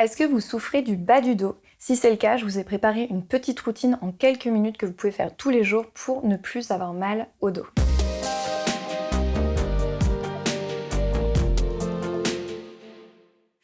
Est-ce que vous souffrez du bas du dos? Si c'est le cas, je vous ai préparé une petite routine en quelques minutes que vous pouvez faire tous les jours pour ne plus avoir mal au dos.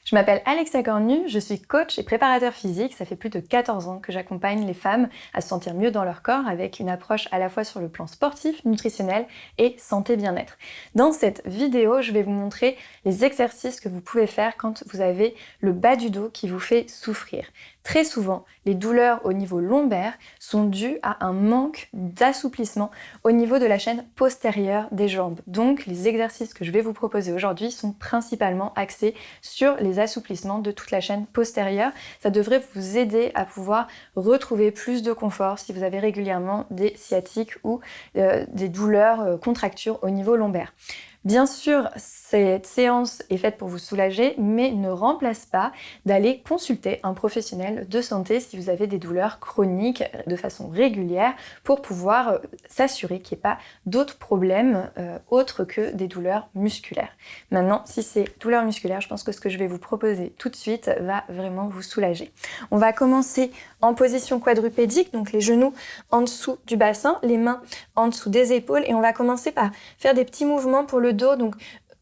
Je m'appelle Alexia Cornu, je suis coach et préparateur physique. Ça fait plus de 14 ans que j'accompagne les femmes à se sentir mieux dans leur corps avec une approche à la fois sur le plan sportif, nutritionnel et santé-bien-être. Dans cette vidéo, je vais vous montrer les exercices que vous pouvez faire quand vous avez le bas du dos qui vous fait souffrir. Très souvent, les douleurs au niveau lombaire sont dues à un manque d'assouplissement au niveau de la chaîne postérieure des jambes. Donc, les exercices que je vais vous proposer aujourd'hui sont principalement axés sur les assouplissements de toute la chaîne postérieure. Ça devrait vous aider à pouvoir retrouver plus de confort si vous avez régulièrement des sciatiques ou des douleurs, contractures au niveau lombaire. Bien sûr, cette séance est faite pour vous soulager, mais ne remplace pas d'aller consulter un professionnel de santé si vous avez des douleurs chroniques de façon régulière pour pouvoir s'assurer qu'il n'y ait pas d'autres problèmes autres que des douleurs musculaires. Maintenant, si c'est douleurs musculaires, je pense que ce que je vais vous proposer tout de suite va vraiment vous soulager. On va commencer en position quadrupédique, donc les genoux en dessous du bassin, les mains en dessous des épaules, et on va commencer par faire des petits mouvements pour le dos. Donc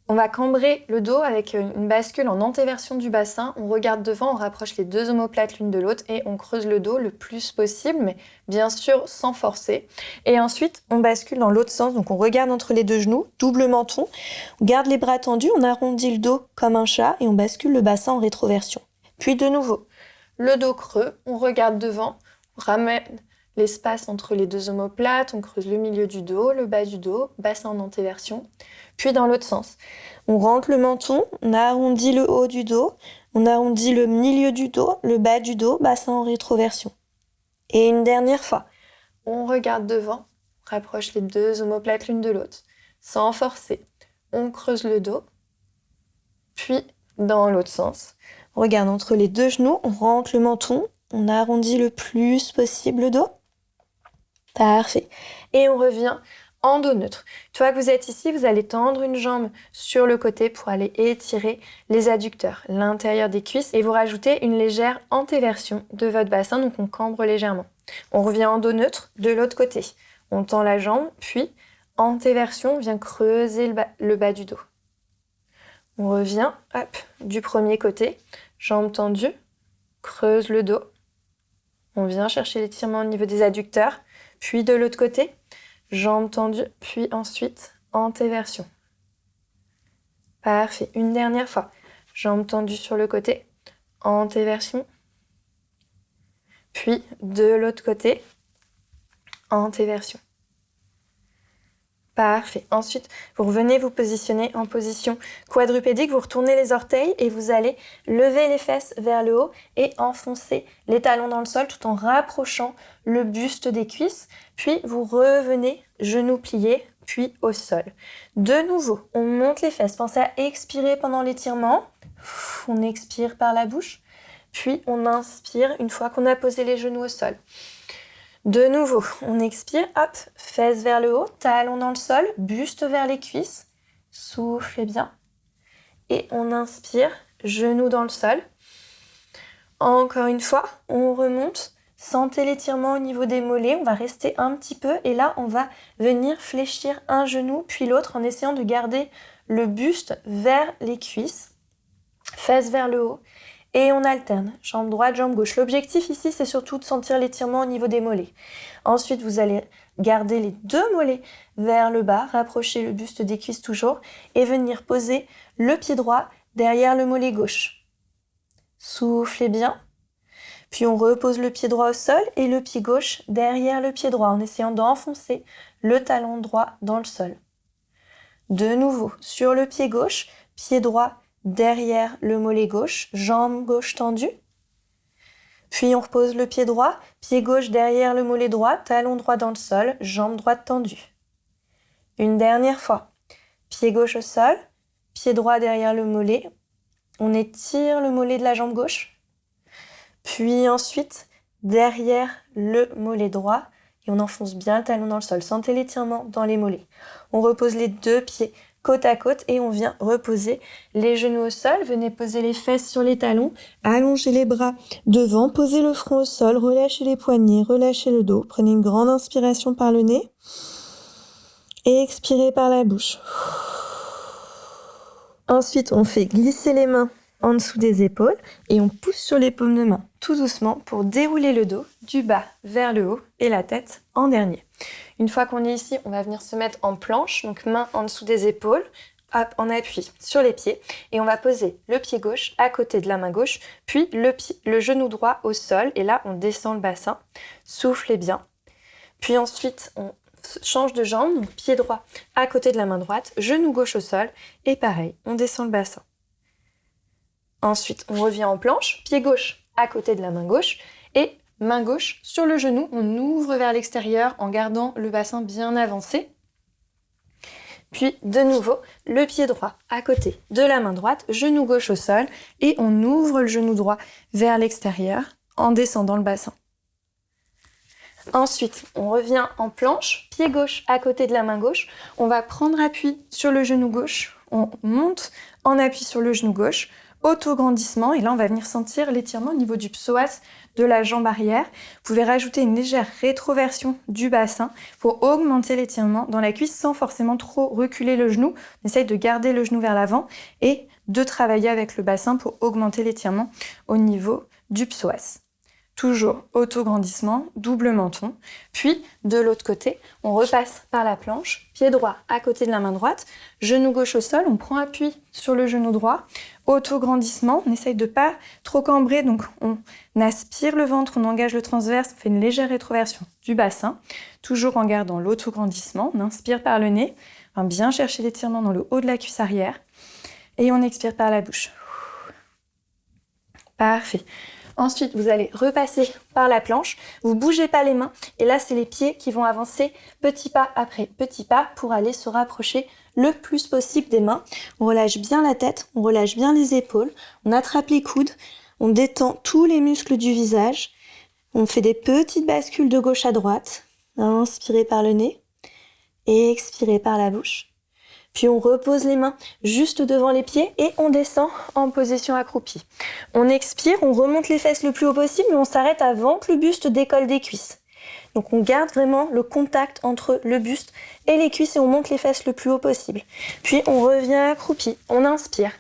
on va cambrer le dos avec une bascule en antéversion du bassin, on regarde devant, on rapproche les deux omoplates l'une de l'autre et on creuse le dos le plus possible, mais bien sûr sans forcer. Et ensuite, on bascule dans l'autre sens, donc on regarde entre les deux genoux, double menton, on garde les bras tendus, on arrondit le dos comme un chat et on bascule le bassin en rétroversion. Puis de nouveau, le dos creux, on regarde devant, on ramène l'espace entre les deux omoplates, on creuse le milieu du dos, le bas du dos, bassin en antéversion. Puis dans l'autre sens, on rentre le menton, on arrondit le haut du dos, on arrondit le milieu du dos, le bas du dos, bassin en rétroversion. Et une dernière fois, on regarde devant, on rapproche les deux omoplates l'une de l'autre, sans forcer. On creuse le dos, puis dans l'autre sens, on regarde entre les deux genoux, on rentre le menton, on arrondit le plus possible le dos. Parfait. Et on revient en dos neutre. Une fois que vous êtes ici, vous allez tendre une jambe sur le côté pour aller étirer les adducteurs, l'intérieur des cuisses, et vous rajoutez une légère antéversion de votre bassin, donc on cambre légèrement. On revient en dos neutre de l'autre côté. On tend la jambe, puis antéversion, on vient creuser le bas du dos. On revient, hop, du premier côté, jambe tendue, creuse le dos. On vient chercher l'étirement au niveau des adducteurs, puis de l'autre côté, jambes tendues, puis ensuite antéversion. Parfait. Une dernière fois. Jambes tendues sur le côté, antéversion. Puis de l'autre côté, antéversion. Parfait. Ensuite, vous revenez vous positionner en position quadrupédique, vous retournez les orteils et vous allez lever les fesses vers le haut et enfoncer les talons dans le sol tout en rapprochant le buste des cuisses. Puis vous revenez, genoux pliés, puis au sol. De nouveau, on monte les fesses. Pensez à expirer pendant l'étirement. On expire par la bouche. Puis on inspire une fois qu'on a posé les genoux au sol. De nouveau, on expire, hop, fesses vers le haut, talons dans le sol, buste vers les cuisses, soufflez bien. Et on inspire, genoux dans le sol. Encore une fois, on remonte, sentez l'étirement au niveau des mollets, on va rester un petit peu et là on va venir fléchir un genou puis l'autre en essayant de garder le buste vers les cuisses, fesses vers le haut. Et on alterne, jambe droite, jambe gauche. L'objectif ici, c'est surtout de sentir l'étirement au niveau des mollets. Ensuite, vous allez garder les deux mollets vers le bas, rapprocher le buste des cuisses toujours, et venir poser le pied droit derrière le mollet gauche. Soufflez bien. Puis on repose le pied droit au sol et le pied gauche derrière le pied droit, en essayant d'enfoncer le talon droit dans le sol. De nouveau, sur le pied gauche, pied droit derrière le mollet gauche, jambe gauche tendue. Puis on repose le pied droit, pied gauche derrière le mollet droit, talon droit dans le sol, jambe droite tendue. Une dernière fois. Pied gauche au sol, pied droit derrière le mollet. On étire le mollet de la jambe gauche. Puis ensuite, derrière le mollet droit, et on enfonce bien le talon dans le sol. Sentez l'étirement dans les mollets. On repose les deux pieds côte à côte et on vient reposer les genoux au sol. Venez poser les fesses sur les talons, allongez les bras devant, posez le front au sol, relâchez les poignets, relâchez le dos. Prenez une grande inspiration par le nez et expirez par la bouche. Ensuite, on fait glisser les mains en dessous des épaules et on pousse sur les paumes de main tout doucement pour dérouler le dos du bas vers le haut et la tête en dernier. Une fois qu'on est ici, on va venir se mettre en planche, donc main en dessous des épaules, en appui sur les pieds et on va poser le pied gauche à côté de la main gauche, puis le genou droit au sol et là on descend le bassin, soufflez bien. Puis ensuite on change de jambe, donc pied droit à côté de la main droite, genou gauche au sol et pareil, on descend le bassin. Ensuite, on revient en planche, pied gauche à côté de la main gauche et main gauche sur le genou. On ouvre vers l'extérieur en gardant le bassin bien avancé. Puis, de nouveau, le pied droit à côté de la main droite, genou gauche au sol et on ouvre le genou droit vers l'extérieur en descendant le bassin. Ensuite, on revient en planche, pied gauche à côté de la main gauche. On va prendre appui sur le genou gauche. On monte en appui sur le genou gauche. Auto-grandissement, et là on va venir sentir l'étirement au niveau du psoas de la jambe arrière. Vous pouvez rajouter une légère rétroversion du bassin pour augmenter l'étirement dans la cuisse sans forcément trop reculer le genou. On essaye de garder le genou vers l'avant et de travailler avec le bassin pour augmenter l'étirement au niveau du psoas. Toujours auto-grandissement, double menton. Puis, de l'autre côté, on repasse par la planche, pied droit à côté de la main droite, genou gauche au sol, on prend appui sur le genou droit, auto-grandissement, on essaye de pas trop cambrer, donc on aspire le ventre, on engage le transverse, on fait une légère rétroversion du bassin, toujours en gardant l'auto-grandissement, on inspire par le nez, on va bien chercher l'étirement dans le haut de la cuisse arrière, et on expire par la bouche. Parfait. Ensuite, vous allez repasser par la planche, vous bougez pas les mains, et là, c'est les pieds qui vont avancer petit pas après petit pas pour aller se rapprocher le plus possible des mains. On relâche bien la tête, on relâche bien les épaules, on attrape les coudes, on détend tous les muscles du visage, on fait des petites bascules de gauche à droite, inspirez par le nez, et expirez par la bouche. Puis on repose les mains juste devant les pieds et on descend en position accroupie. On expire, on remonte les fesses le plus haut possible, mais on s'arrête avant que le buste décolle des cuisses. Donc on garde vraiment le contact entre le buste et les cuisses et on monte les fesses le plus haut possible. Puis on revient accroupi, on inspire.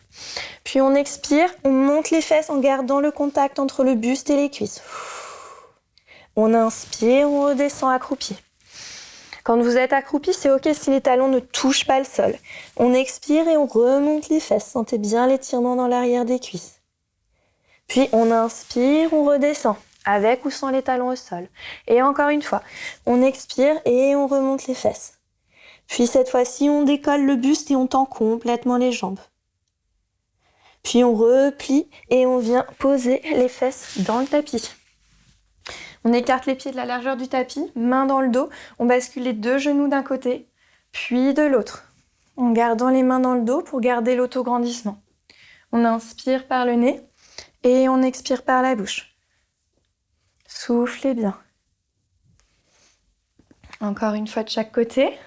Puis on expire, on monte les fesses en gardant le contact entre le buste et les cuisses. On inspire, on redescend accroupi. Quand vous êtes accroupi, c'est ok si les talons ne touchent pas le sol. On expire et on remonte les fesses. Sentez bien l'étirement dans l'arrière des cuisses. Puis on inspire, on redescend, avec ou sans les talons au sol. Et encore une fois, on expire et on remonte les fesses. Puis cette fois-ci, on décolle le buste et on tend complètement les jambes. Puis on replie et on vient poser les fesses dans le tapis. On écarte les pieds de la largeur du tapis, main dans le dos, on bascule les deux genoux d'un côté, puis de l'autre, en gardant les mains dans le dos pour garder l'auto-grandissement. On inspire par le nez et on expire par la bouche. Soufflez bien. Encore une fois de chaque côté.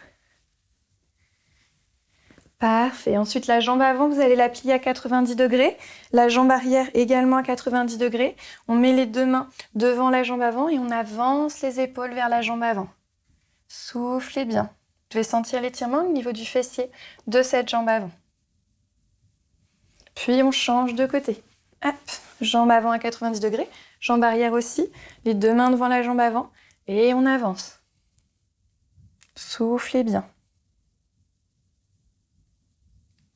Parfait. Ensuite, la jambe avant, vous allez la plier à 90 degrés. La jambe arrière également à 90 degrés. On met les deux mains devant la jambe avant et on avance les épaules vers la jambe avant. Soufflez bien. Vous devez sentir l'étirement au niveau du fessier de cette jambe avant. Puis on change de côté. Hop. Jambe avant à 90 degrés. Jambe arrière aussi. Les deux mains devant la jambe avant. Et on avance. Soufflez bien.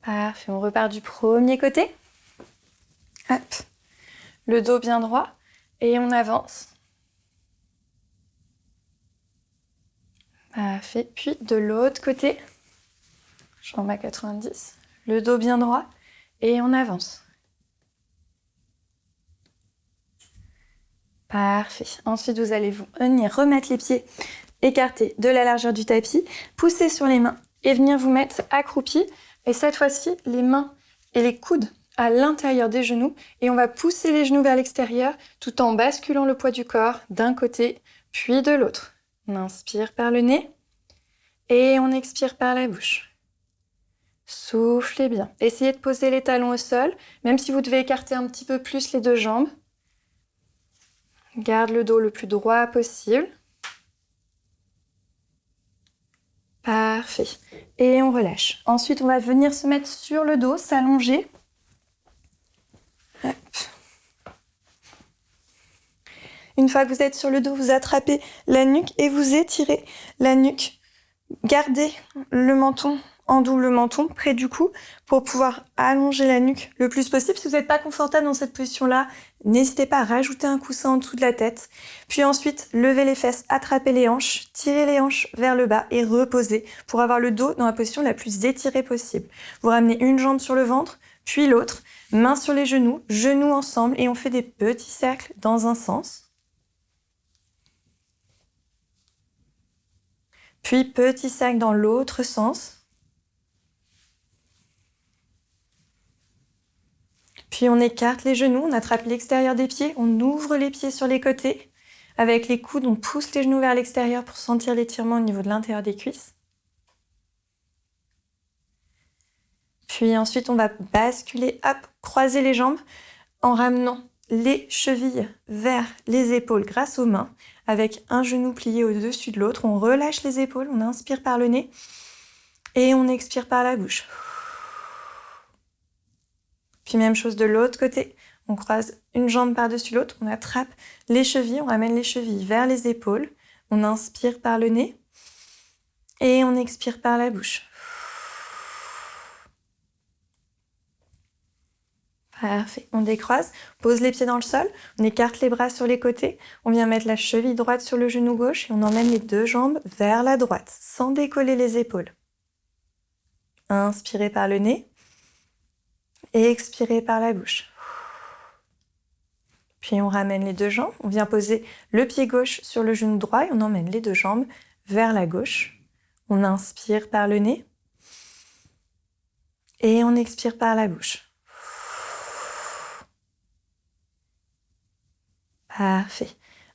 Parfait, on repart du premier côté. Hop. Le dos bien droit et on avance. Parfait, puis de l'autre côté. Jambe à 90. Le dos bien droit et on avance. Parfait. Ensuite, vous allez venir remettre les pieds écartés de la largeur du tapis, pousser sur les mains et venir vous mettre accroupi. Et cette fois-ci, les mains et les coudes à l'intérieur des genoux. Et on va pousser les genoux vers l'extérieur tout en basculant le poids du corps d'un côté puis de l'autre. On inspire par le nez et on expire par la bouche. Soufflez bien. Essayez de poser les talons au sol, même si vous devez écarter un petit peu plus les deux jambes. Garde le dos le plus droit possible. Parfait. Et on relâche. Ensuite, on va venir se mettre sur le dos, s'allonger. Hop. Une fois que vous êtes sur le dos, vous attrapez la nuque et vous étirez la nuque. Gardez le menton en double menton près du cou pour pouvoir allonger la nuque le plus possible. Si vous n'êtes pas confortable dans cette position-là, n'hésitez pas à rajouter un coussin en dessous de la tête. Puis ensuite, levez les fesses, attrapez les hanches, tirez les hanches vers le bas et reposez pour avoir le dos dans la position la plus étirée possible. Vous ramenez une jambe sur le ventre, puis l'autre, mains sur les genoux, genoux ensemble et on fait des petits cercles dans un sens. Puis petit cercle dans l'autre sens. Puis on écarte les genoux, on attrape l'extérieur des pieds, on ouvre les pieds sur les côtés. Avec les coudes, on pousse les genoux vers l'extérieur pour sentir l'étirement au niveau de l'intérieur des cuisses. Puis ensuite, on va basculer, hop, croiser les jambes en ramenant les chevilles vers les épaules grâce aux mains. Avec un genou plié au-dessus de l'autre, on relâche les épaules, on inspire par le nez et on expire par la bouche. Puis même chose de l'autre côté, on croise une jambe par-dessus l'autre, on attrape les chevilles, on ramène les chevilles vers les épaules, on inspire par le nez et on expire par la bouche. Parfait, on décroise, pose les pieds dans le sol, on écarte les bras sur les côtés, on vient mettre la cheville droite sur le genou gauche et on emmène les deux jambes vers la droite, sans décoller les épaules. Inspirez par le nez et expirez par la bouche. Puis on ramène les deux jambes, on vient poser le pied gauche sur le genou droit et on emmène les deux jambes vers la gauche. On inspire par le nez et on expire par la bouche. Parfait.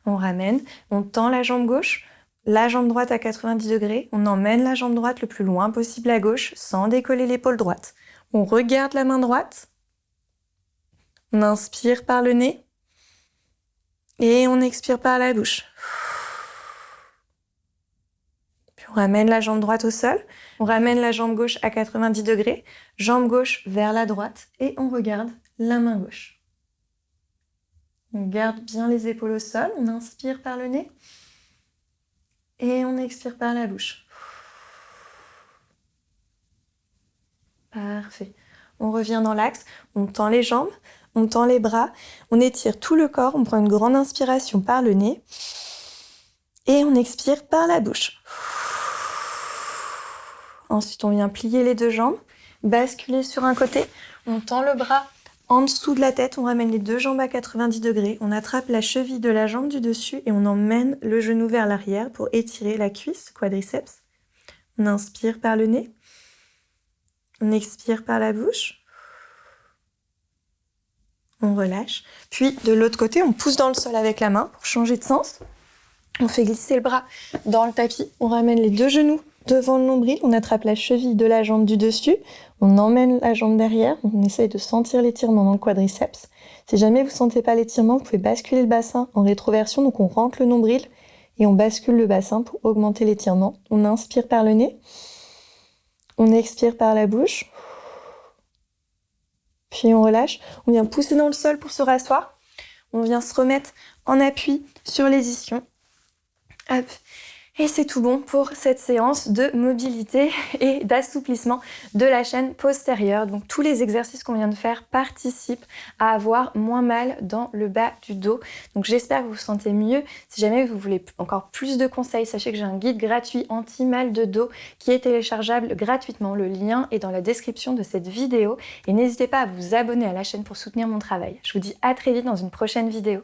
On ramène, on tend la jambe gauche, la jambe droite à 90 degrés, on emmène la jambe droite le plus loin possible à gauche sans décoller l'épaule droite. On regarde la main droite, on inspire par le nez et on expire par la bouche. Puis on ramène la jambe droite au sol, on ramène la jambe gauche à 90 degrés, jambe gauche vers la droite et on regarde la main gauche. On garde bien les épaules au sol, on inspire par le nez et on expire par la bouche. Parfait. On revient dans l'axe, on tend les jambes, on tend les bras, on étire tout le corps, on prend une grande inspiration par le nez et on expire par la bouche. Ensuite, on vient plier les deux jambes, basculer sur un côté, on tend le bras en dessous de la tête, on ramène les deux jambes à 90 degrés, on attrape la cheville de la jambe du dessus et on emmène le genou vers l'arrière pour étirer la cuisse, quadriceps. On inspire par le nez, on expire par la bouche, on relâche. Puis de l'autre côté, on pousse dans le sol avec la main pour changer de sens. On fait glisser le bras dans le tapis, on ramène les deux genoux devant le nombril, on attrape la cheville de la jambe du dessus, on emmène la jambe derrière, on essaye de sentir l'étirement dans le quadriceps. Si jamais vous ne sentez pas l'étirement, vous pouvez basculer le bassin en rétroversion, donc on rentre le nombril et on bascule le bassin pour augmenter l'étirement. On inspire par le nez, on expire par la bouche, puis on relâche. On vient pousser dans le sol pour se rasseoir, on vient se remettre en appui sur les ischions. Hop. Et c'est tout bon pour cette séance de mobilité et d'assouplissement de la chaîne postérieure. Donc tous les exercices qu'on vient de faire participent à avoir moins mal dans le bas du dos. Donc j'espère que vous vous sentez mieux. Si jamais vous voulez encore plus de conseils, sachez que j'ai un guide gratuit anti-mal de dos qui est téléchargeable gratuitement. Le lien est dans la description de cette vidéo. Et n'hésitez pas à vous abonner à la chaîne pour soutenir mon travail. Je vous dis à très vite dans une prochaine vidéo.